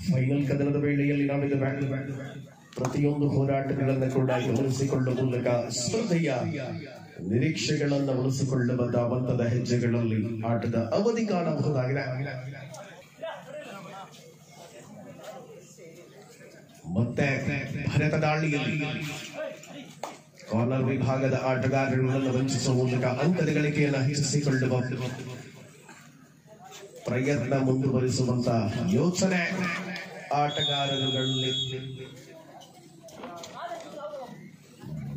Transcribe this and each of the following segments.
Final ಕದನದ ವೇಳೆಯಲ್ಲಿ ನಾವಿದ ಪ್ರತಿಯೊಂದು ಹೋರಾಟಗಳನ್ನು ಕೂಡ ಗಮನಿಸಿಕೊಳ್ಳುವ ಮೂಲಕ ಸ್ಪರ್ಧೆಯ ನಿರೀಕ್ಷೆಗಳನ್ನು ಉಳಿಸಿಕೊಳ್ಳುವ ಧಾವಂತದ ಹೆಜ್ಜೆಗಳಲ್ಲಿ ಆಟದ ಅವಧಿ ಕಾಣಬಹುದಾಗಿದೆ. ಮತ್ತೆ ಭರತ ದಾಳಿಯಲ್ಲಿ ಕಾರ್ನರ್ ವಿಭಾಗದ ಆಟಗಾರರುಗಳನ್ನು ವಂಚಿಸುವ ಮೂಲಕ ಅಂಕದ ಗಳಿಕೆಯನ್ನು ಹೆಚ್ಚಿಸಿಕೊಳ್ಳುವ ಪ್ರಯತ್ನ ಮುಂದುವರಿಸುವಂತ ಯೋಚನೆ ಆಟಗಾರರುಗಳಲ್ಲಿ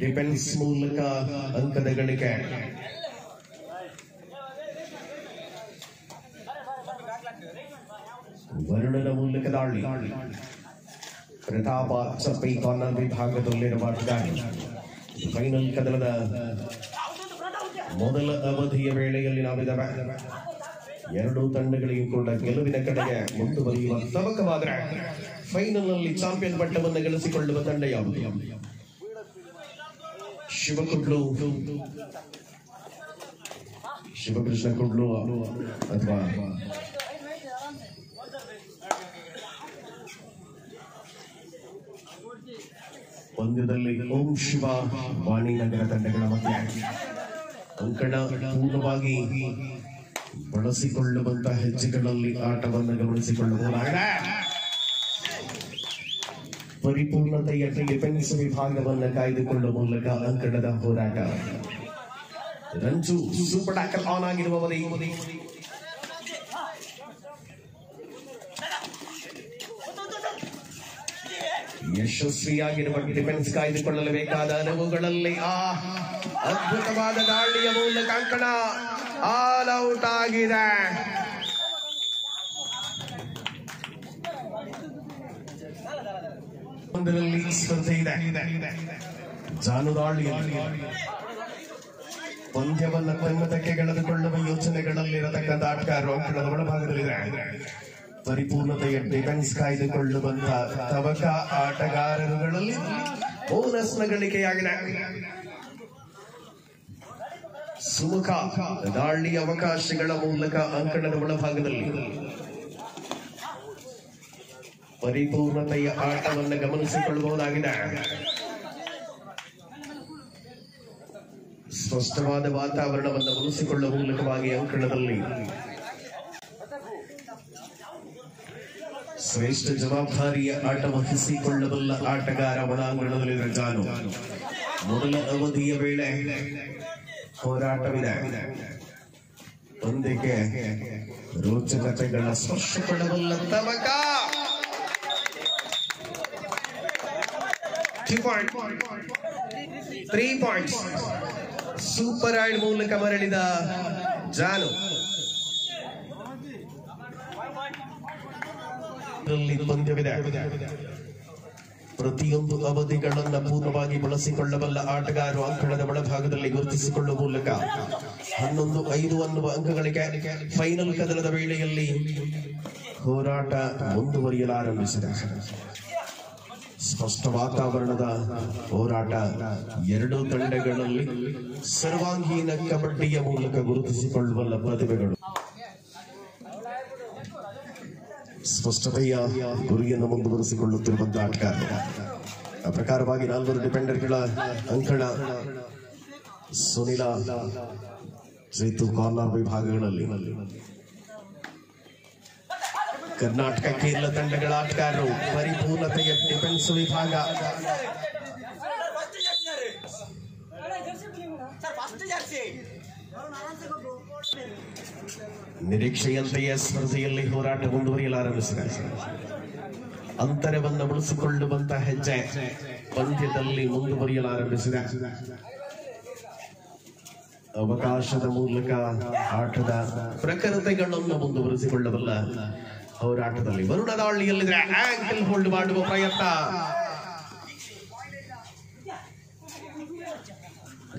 ಡಿಫೆನ್ಸ್ ಮೂಲಕ ಅಂಕದ ಗಳಿಕೆ. ವರುಣನ ಮೂಲಕ ದಾಳಿ. ಪ್ರತಾಪ ಚಪ್ಪಿ ಕಾರ್ನರ್ ವಿಭಾಗದಲ್ಲಿರುವ ಆಟಗಾರ. ಫೈನಲ್ ಕದನದ ಮೊದಲ ಅವಧಿಯ ವೇಳೆಯಲ್ಲಿ ನಾವಿದ್ದೇವೆ. ಎರಡೂ ತಂಡಗಳಿಗೂ ಕೂಡ ಗೆಲುವಿನ ಕಡೆಗೆ ಮುಂದುವರಿಯುವ ತವಕವಾದರೆ ಫೈನಲ್ ನಲ್ಲಿ ಚಾಂಪಿಯನ್ ಪಟ್ಟವನ್ನು ಗಳಿಸಿಕೊಳ್ಳುವ ತಂಡ ಯಾವುದು? ಶಿವಕೃಷ್ಣ ಕುಡ್ಲು ಅಥವಾ ಪಂದ್ಯದಲ್ಲಿ ಓಂ ಶಿವ ವಾಣಿನಗರ ತಂಡಗಳ ಮಧ್ಯೆ ಅಂಕಣ ಪೂರ್ಣವಾಗಿ ಬಳಸಿಕೊಳ್ಳುವಂತಹ ಹೆಜ್ಜೆಗಳಲ್ಲಿ ಆಟವನ್ನು ಗಮನಿಸಿಕೊಳ್ಳಬಹುದಾಗಿದೆ. ಪರಿಪೂರ್ಣತೆಯ ಡಿಫೆನ್ಸ್ ವಿಭಾಗವನ್ನು ಕಾಯ್ದುಕೊಳ್ಳುವ ಮೂಲಕ ಅಂಕಣದ ಹೋರಾಟ. ರಂಜು ಸೂಪರ್ ಟ್ಯಾಕಲ್ ಆನ್ ಆಗಿರುವ ಯಶಸ್ವಿಯಾಗಿರುವ ಡಿಫೆನ್ಸ್ ಕಾಯ್ದುಕೊಳ್ಳಲೇಬೇಕಾದ ಅನುಭವಗಳಲ್ಲಿ ಅದ್ಭುತವಾದ ದಾಳಿಯ ಮೂಲಕ ಅಂಕಣ ಆಲ್ ಔಟ್ ಆಗಿದೆ. ಸ್ಪರ್ಧೆ ಇದೆ. ಜಾನುದಾಳಿಯಲ್ಲಿ ಪಂದ್ಯವನ್ನು ತನ್ನತಕ್ಕೆ ಗೆಳೆದುಕೊಳ್ಳುವ ಯೋಚನೆಗಳಲ್ಲಿರತಕ್ಕಂಥ ಆಟಗಾರರು ಅಂಕಣದ ಒಳಭಾಗದಲ್ಲಿದೆ. ಪರಿಪೂರ್ಣತೆಯ ಡಿಫೆನ್ಸ್ ಕಾಯ್ದುಕೊಳ್ಳುವಂತಹ ತವಕ ಆಟಗಾರರುಗಳಲ್ಲಿ ಬೋನಸ್ನ ಗಳಿಕೆಯಾಗಿದೆ. ಸುಮುಖ ದಾಳಿ ಅವಕಾಶಗಳ ಮೂಲಕ ಅಂಕಣದ ಒಳಭಾಗದಲ್ಲಿ ಪರಿಪೂರ್ಣತೆಯ ಆಟವನ್ನು ಗಮನಿಸಿಕೊಳ್ಳಬಹುದಾಗಿದೆ. ಸ್ಪಷ್ಟವಾದ ವಾತಾವರಣವನ್ನು ಉಳಿಸಿಕೊಳ್ಳುವ ಮೂಲಕವಾಗಿ ಅಂಕಣದಲ್ಲಿ ಶ್ರೇಷ್ಠ ಜವಾಬ್ದಾರಿಯ ಆಟ ವಹಿಸಿಕೊಳ್ಳಬಲ್ಲ ಆಟಗಾರ ಒಳಾಂಗಣದಲ್ಲಿರುವ ಜಾನು. ಮೊದಲ ಅವಧಿಯ ವೇಳೆ ಹೋರಾಟವಿದೆ. ಪಂದ್ಯಕ್ಕೆ ರೋಚಕತೆಗಳ ಸ್ಪರ್ಶ ಕೊಡಬಲ್ಲ ತವಕ. 3 ಪಾಯಿಂಟ್ಸ್ ಸೂಪರ್ ರೈಡ್ ಮೂಲಕ ಮರಳಿದ ಜಾನು. ಪಂದ್ಯವಿದೆ. ಪ್ರತಿಯೊಂದು ಅವಧಿಗಳನ್ನು ಪೂರ್ಣವಾಗಿ ಬಳಸಿಕೊಳ್ಳಬಲ್ಲ ಆಟಗಾರರು ಅಂಕಣದ ಒಳಭಾಗದಲ್ಲಿ ಗುರುತಿಸಿಕೊಳ್ಳುವ ಮೂಲಕ 11-5 ಅನ್ನುವ ಅಂಕಗಳಿಗೆ ಫೈನಲ್ ಕದನದ ವೇಳೆಯಲ್ಲಿ ಹೋರಾಟ ಮುಂದುವರಿಯಲಾರಂಭಿಸಿದೆ. ಸ್ಪಷ್ಟ ವಾತಾವರಣದ ಹೋರಾಟ. ಎರಡೂ ತಂಡಗಳಲ್ಲಿ ಸರ್ವಾಂಗೀಣ ಕಬಡ್ಡಿಯ ಮೂಲಕ ಗುರುತಿಸಿಕೊಳ್ಳಬಲ್ಲ ಪ್ರತಿಭೆಗಳು. ಸ್ಪಷ್ಟತೆಯ ಗುರಿಯನ್ನು ಮುಂದುವರಿಸಿಕೊಳ್ಳುತ್ತಿರುವಂತಹ ಆಟಗಾರರು. ಆ ಪ್ರಕಾರವಾಗಿ 4 ಡಿಫೆಂಡರ್ಗಳ ಅಂಕಣ. ಸುನಿಲ ಜೈತು ಕಾರ್ನರ್ ವಿಭಾಗಗಳಲ್ಲಿ. ಕರ್ನಾಟಕ ಕೇರಳ ತಂಡಗಳ ಆಟಗಾರರು ಪರಿಪೂರ್ಣತೆಯ ಡಿಫೆನ್ಸ್ ವಿಭಾಗ. ನಿರೀಕ್ಷೆಯಂತೆಯೇ ಸ್ಪರ್ಧೆಯಲ್ಲಿ ಹೋರಾಟ ಮುಂದುವರಿಯಲಾರಂಭಿಸಿದೆ. ಅಂತರವನ್ನು ಉಳಿಸಿಕೊಳ್ಳುವಂತಹ ಹೆಜ್ಜೆ ಪಂದ್ಯದಲ್ಲಿ ಮುಂದುವರಿಯಲಾರಂಭಿಸಿದೆ. ಅವಕಾಶದ ಮೂಲಕ ಆಟದ ಪ್ರಖರತೆಗಳನ್ನು ಮುಂದುವರಿಸಿಕೊಳ್ಳಬಲ್ಲ ಹೋರಾಟದಲ್ಲಿ ವರುಣ ದಾಳಿಯಲ್ಲಿದ್ರೆ ಆಂಕಲ್ ಹೋಲ್ಡ್ ಮಾಡುವ ಪ್ರಯತ್ನ.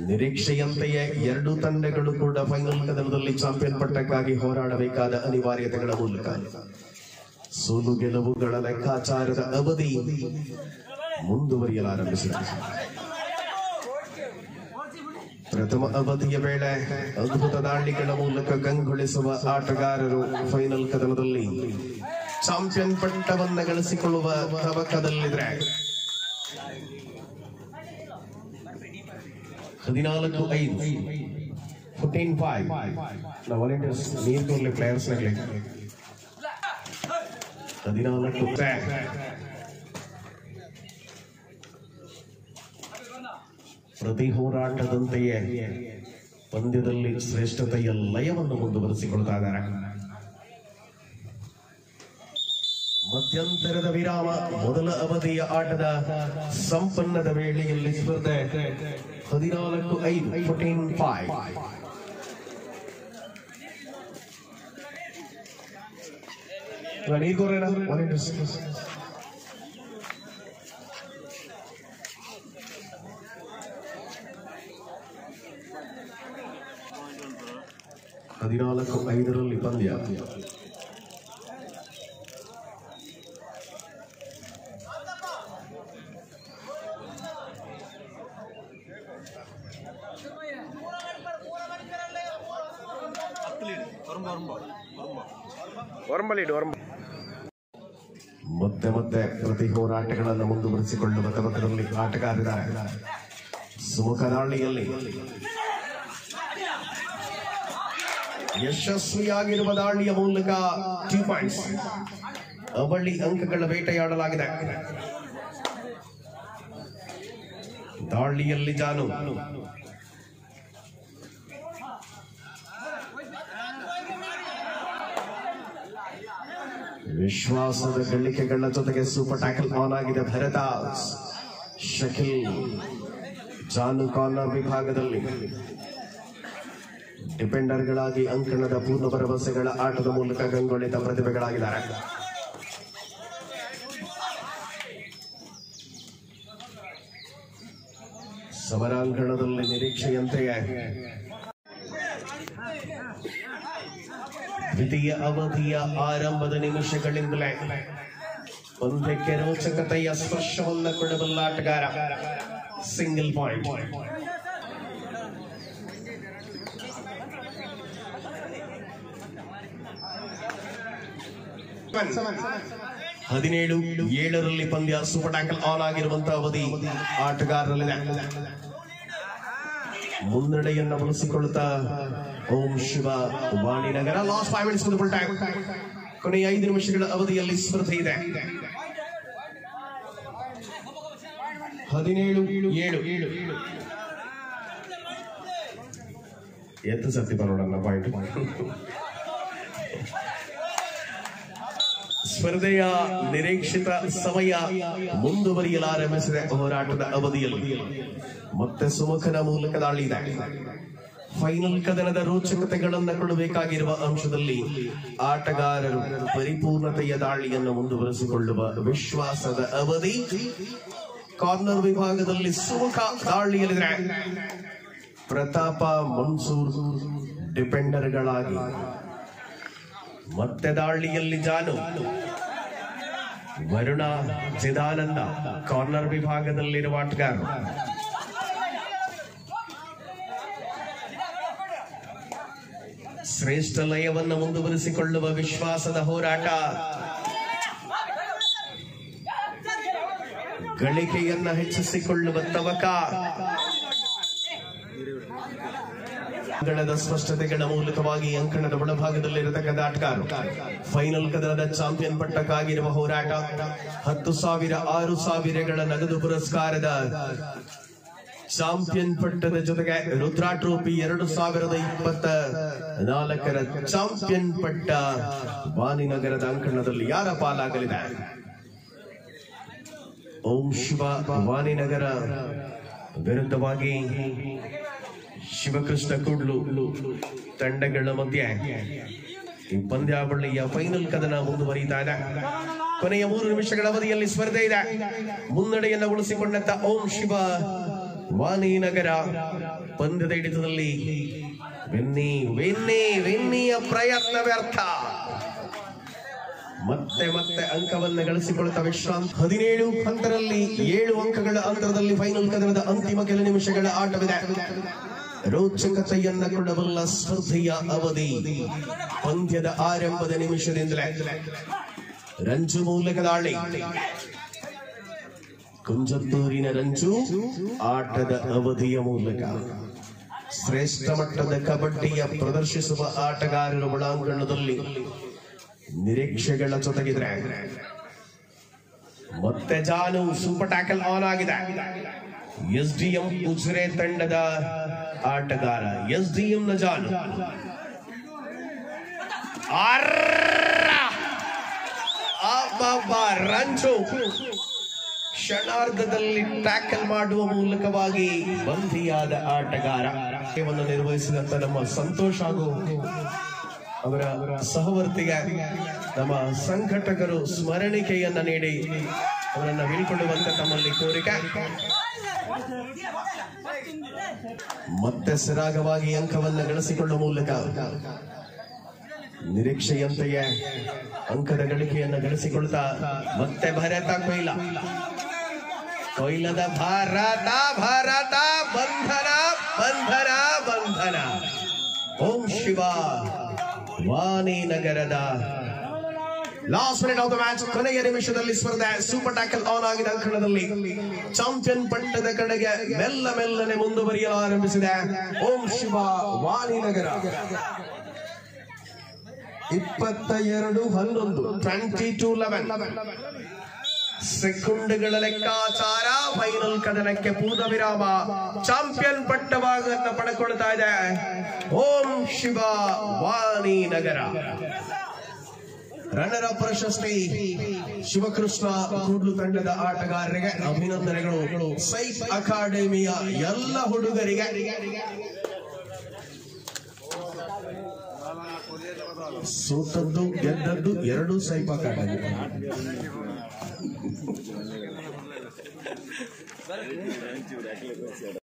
ನಿರೀಕ್ಷೆಯಂತೆಯೇ ಎರಡೂ ತಂಡಗಳು ಕೂಡ ಫೈನಲ್ ಕದನದಲ್ಲಿ ಚಾಂಪಿಯನ್ ಪಟ್ಟಕ್ಕಾಗಿ ಹೋರಾಡಬೇಕಾದ ಅನಿವಾರ್ಯತೆಗಳ ಮೂಲಕ ಸೋಲು ಗೆಲುವುಗಳ ಲೆಕ್ಕಾಚಾರದ ಅವಧಿ ಮುಂದುವರಿಯಲಾರಂಭಿಸಿದೆ. ಪ್ರಥಮ ಅವಧಿಯ ವೇಳೆ ಅದ್ಭುತ ದಾಳಿಗಳ ಮೂಲಕ ಕಂಗೊಳಿಸುವ ಆಟಗಾರರು ಫೈನಲ್ ಕದನದಲ್ಲಿ ಚಾಂಪಿಯನ್ ಪಟ್ಟವನ್ನ ಗಳಿಸಿಕೊಳ್ಳುವ ತವಕದಲ್ಲಿದ್ರೆ 14-5 14-5 ನಾವು ವಾಲಂಟಿಯರ್ಸ್ ನೀರು ತೋರ್ಲಿ ಪ್ಲೇಯರ್ಸ್ ನಗಲಿ 14 ಪ್ರತಿ ಹೋರಾಟದಂತೆಯೇ ಪಂದ್ಯದಲ್ಲಿ ಶ್ರೇಷ್ಠತೆಯ ಲಯವನ್ನು ಮುಂದುವರಿಸಿಕೊಳ್ತಾ ಇದ್ದಾರೆ. ಮಧ್ಯಂತರದ ವಿರಾಮ ಮೊದಲ ಅವಧಿಯ ಆಟದ ಸಂಪನ್ನದ ವೇಳೆಯಲ್ಲಿ ಸ್ಪರ್ಧೆ 14-5 14-5 14-5 ಪಂದ್ಯ. ಮತ್ತೆ ಮತ್ತೆ ಪ್ರತಿ ಹೋರಾಟಗಳನ್ನು ಮುಂದುವರಿಸಿಕೊಳ್ಳುವ ತವಕದಲ್ಲಿ ಆಟಗಾರರಿದ್ದಾರೆ. ಸುಮುಖ ದಾಳಿಯಲ್ಲಿ ಯಶಸ್ವಿಯಾಗಿರುವ ದಾಳಿಯ ಮೂಲಕ 2 ಪಾಯಿಂಟ್ಸ್ ಅವಳಿ ಅಂಕಗಳ ಬೇಟೆಯಾಡಲಾಗಿದೆ. ದಾಳಿಯಲ್ಲಿ ಜಾನು ವಿಶ್ವಾಸದ ಗಳಿಕೆಗಳ ಜೊತೆಗೆ ಸೂಪರ್ ಟ್ಯಾಕಲ್ ಆನ್ ಆಗಿದೆ. ಭರತ ಶಕಿಲ್ ಜಾನು ಕಾರ್ನರ್ ವಿಭಾಗದಲ್ಲಿ ಡಿಫೆಂಡರ್ಗಳಾಗಿ ಅಂಕಣದ ಪೂರ್ಣ ಭರವಸೆಗಳ ಆಟದ ಮೂಲಕ ಕಂಗೊಳಿತ ಪ್ರತಿಭೆಗಳಾಗಿದ್ದಾರೆ. ಸಮರಾಂಗಣದಲ್ಲಿ ನಿರೀಕ್ಷೆಯಂತೆಯೇ ದ್ವಿತೀಯ ಅವಧಿಯ ಆರಂಭದ ನಿಮಿಷಗಳಿಂದಲೇ ಪಂದ್ಯಕ್ಕೆ ರೋಚಕತೆಯ ಸ್ಪರ್ಶವನ್ನು ಕೊಡಬಲ್ಲ ಆಟಗಾರ. Single point. ಹದಿನೇಳು 7 ಪಂದ್ಯ ಸೂಪರ್ ಟ್ಯಾಕಲ್ ಆನ್ ಆಗಿರುವಂತಹ ಅವಧಿ ಆಟಗಾರರಲ್ಲಿದೆ. ಮುನ್ನಡೆಯನ್ನು ಬಳಸಿಕೊಳ್ಳುತ್ತಾ Om Shiva Vaninagar last 5 minutes full time. ಕೊನೆಯ 5 ನಿಮಿಷಗಳ ಅವಧಿಯಲ್ಲಿ ಸ್ಪರ್ಧೆ ಇದೆ. 17-7 ಎತ್ತು ಸರ್ತಿ ಬರೋಣ ಪಾಯಿಂಟ್. ಸ್ಪರ್ಧೆಯ ನಿರೀಕ್ಷಿತ ಸಮಯ ಮುಂದುವರಿಯಲಾರಂಭಿಸಿದೆ. ಹೋರಾಟದ ಅವಧಿಯಲ್ಲಿ ಮತ್ತೆ ಸುಮುಖನ ಮೂಲಕ ದಾಳಿ ಇದೆ. ಫೈನಲ್ ಕದನದ ರೋಚಕತೆಗಳನ್ನು ಕೊಡಬೇಕಾಗಿರುವ ಅಂಶದಲ್ಲಿ ಆಟಗಾರರು ಪರಿಪೂರ್ಣತೆಯ ದಾಳಿಯನ್ನು ಮುಂದುವರಿಸಿಕೊಳ್ಳುವ ವಿಶ್ವಾಸದ ಅವಧಿ. ಕಾರ್ನರ್ ವಿಭಾಗದಲ್ಲಿ ಸುಮುಖ ದಾಳಿಯಲ್ಲಿದೆ. ಪ್ರತಾಪ ಮನ್ಸೂರ್ ಡಿಫೆಂಡರ್ಗಳಾಗಿ ಮತ್ತೆ ದಾಳಿಯಲ್ಲಿ ಜಾನು ವರುಣ ಚಿದಾನಂದ ಕಾರ್ನರ್ ವಿಭಾಗದಲ್ಲಿರುವ ಆಟಗಾರರು. ಶ್ರೇಷ್ಠ ಲಯವನ್ನು ಮುಂದುವರಿಸಿಕೊಳ್ಳುವ ವಿಶ್ವಾಸದ ಹೋರಾಟ. ಗಳಿಕೆಯನ್ನ ಹೆಚ್ಚಿಸಿಕೊಳ್ಳುವ ತವಕ. ಅಂಕಣದ ಸ್ಪಷ್ಟತೆಗಳ ಮೂಲಕವಾಗಿ ಅಂಕಣದ ಒಳಭಾಗದಲ್ಲಿರತಕ್ಕಂಥ ಆಟಗಾರರು ಫೈನಲ್ ಕದನದ ಚಾಂಪಿಯನ್ ಪಟ್ಟಕ್ಕಾಗಿರುವ ಹೋರಾಟ. 10,000 6,000ಗಳ ನಗದು ಪುರಸ್ಕಾರದ ಚಾಂಪಿಯನ್ ಪಟ್ಟದ ಜೊತೆಗೆ ರುದ್ರಾ ಟ್ರೋಫಿ 2024ರ ಚಾಂಪಿಯನ್ ಪಟ್ಟ ವಾಣಿನಗರದ ಅಂಕಣದಲ್ಲಿ ಯಾರ ಪಾಲಾಗಲಿದೆ? ಓಂ ಶಿವ ವಾಣಿನಗರ ವಿರುದ್ಧವಾಗಿ ಶಿವಕೃಷ್ಣ ಕೂಡ್ಲು ತಂಡಗಳ ಮಧ್ಯೆ ಈ ಪಂದ್ಯಾವಳಿಯ ಫೈನಲ್ ಕದನ ಮುಂದುವರಿಯುತ್ತಾ ಇದೆ. ಕೊನೆಯ 3 ನಿಮಿಷಗಳ ಅವಧಿಯಲ್ಲಿ ಸ್ಪರ್ಧೆ ಇದೆ. ಮುನ್ನಡೆಯನ್ನು ಉಳಿಸಿಕೊಂಡಂತ ಓಂ ಶಿವ ವಾಣಿನಗರ ಪಂದ್ಯದ ಹಿಡಿತದಲ್ಲಿ ವೆನ್ನಿಯ ಪ್ರಯತ್ನ ವ್ಯರ್ಥ. ಮತ್ತೆ ಮತ್ತೆ ಅಂಕವನ್ನು ಗಳಿಸಿಕೊಳ್ಳುತ್ತಾ ವಿಶ್ರಾಂತಿ. 17-10ರಲ್ಲಿ 7 ಅಂಕಗಳ ಅಂತರದಲ್ಲಿ ಫೈನಲ್ ಕದನದ ಅಂತಿಮ ಕೆಲ ನಿಮಿಷಗಳ ಆಟವಿದೆ. ರೋಚಕತೆಯನ್ನ ಕೊಡಬಲ್ಲ ಸ್ಪರ್ಧೆಯ ಅವಧಿ ಪಂದ್ಯದ ಆರಂಭದ ನಿಮಿಷದಿಂದಲೇ ರಂಜು ಮೂಲಕ ದಾಳಿ. ಕುಂಜತ್ತೂರಿನ ರಂಜು ಆಟದ ಅವಧಿಯ ಮೂಲಕ ಶ್ರೇಷ್ಠ ಮಟ್ಟದ ಕಬಡ್ಡಿಯ ಪ್ರದರ್ಶಿಸುವ ಆಟಗಾರರ ಒಳಾಂಗಣದಲ್ಲಿ ನಿರೀಕ್ಷೆಗಳ ಜೊತೆಗಿದ್ರೆ ಮತ್ತೆ ಜಾನು ಸೂಪರ್ ಟ್ಯಾಕಲ್ ಆನ್ ಆಗಿದೆ. ಎಸ್ಡಿಎಂ ಉಜಿರೆ ತಂಡದ ಆಟಗಾರ ಎಸ್ಡಿಎಂ ನ ಜಾನು ರಂಜು ಕ್ಷಣಾರ್ಧದಲ್ಲಿ ಟ್ಯಾಕಲ್ ಮಾಡುವ ಮೂಲಕವಾಗಿ ಬಂಧಿಯಾದ ಆಟಗಾರ ನಿರ್ವಹಿಸಿದಂತ ನಮ್ಮ ಸಂತೋಷ್ ಹಾಗೂ ಅವರ ಸಹವರ್ತಿಗೆ ನಮ್ಮ ಸಂಘಟಕರು ಸ್ಮರಣಿಕೆಯನ್ನ ನೀಡಿ ಅವರನ್ನ ಬೀಳ್ಕೊಳ್ಳುವಂತ ತಮ್ಮಲ್ಲಿ ಕೋರಿಕೆ. ಮತ್ತೆ ಸರಾಗವಾಗಿ ಅಂಕವನ್ನು ಗಳಿಸಿಕೊಳ್ಳುವ ಮೂಲಕ ನಿರೀಕ್ಷೆಯಂತೆಯೇ ಅಂಕದ ಗಳಿಕೆಯನ್ನು ಗಳಿಸಿಕೊಳ್ತಾ ಮತ್ತೆ ಭರತ ಕೊಯ್ಲದ ಭಾರತ ಭಾರತ ಬಂಧನ ಬಂಧನ ಬಂಧನ. ಓಂ ಶಿವ ವಾಣಿನಗರದ last minute of the match, ಕೊನೆಯ ನಿಮಿಷದಲ್ಲಿ ಸ್ಪರ್ಧೆ ಸೂಪರ್ ಟ್ಯಾಕಲ್ ಆನ್ ಆಗಿದ ಅಂಕಣದಲ್ಲಿ ಚಾಂಪಿಯನ್ ಪಟ್ಟದ ಕಡೆಗೆ ಮೆಲ್ಲ ಮೆಲ್ಲನೆ ಮುಂದುವರಿಯಲು ಆರಂಭಿಸಿದೆ ಓಂ ಶಿವ ವಾಣಿನಗರ. 22-11 22-11 ಸೆಕೆಂಡ್ಗಳ ಲೆಕ್ಕಾಚಾರ. ಫೈನಲ್ ಕದನಕ್ಕೆ ಪೂರ್ಣ ವಿರಾಮ. ಚಾಂಪಿಯನ್ ಪಟ್ಟವನ್ನು ಪಡೆದುಕೊಳ್ತಾ ಇದೆ ಓಂ ಶಿವ ವಾಣಿನಗರ. ರನ್ನರ್ ಅಪ್ ಪ್ರಶಸ್ತಿ ಶಿವಕೃಷ್ಣ ಕೂಡ್ಲು ತಂಡದ ಆಟಗಾರರಿಗೆ ಅಭಿನಂದನೆಗಳು. ಸೈಫ್ ಅಕಾಡೆಮಿಯ ಎಲ್ಲ ಹುಡುಗರಿಗೆ ಸೋತದ್ದು ಗೆದ್ದದ್ದು ಎರಡೂ ಸೈಫ್ ಅಕಾಡೆಮಿ.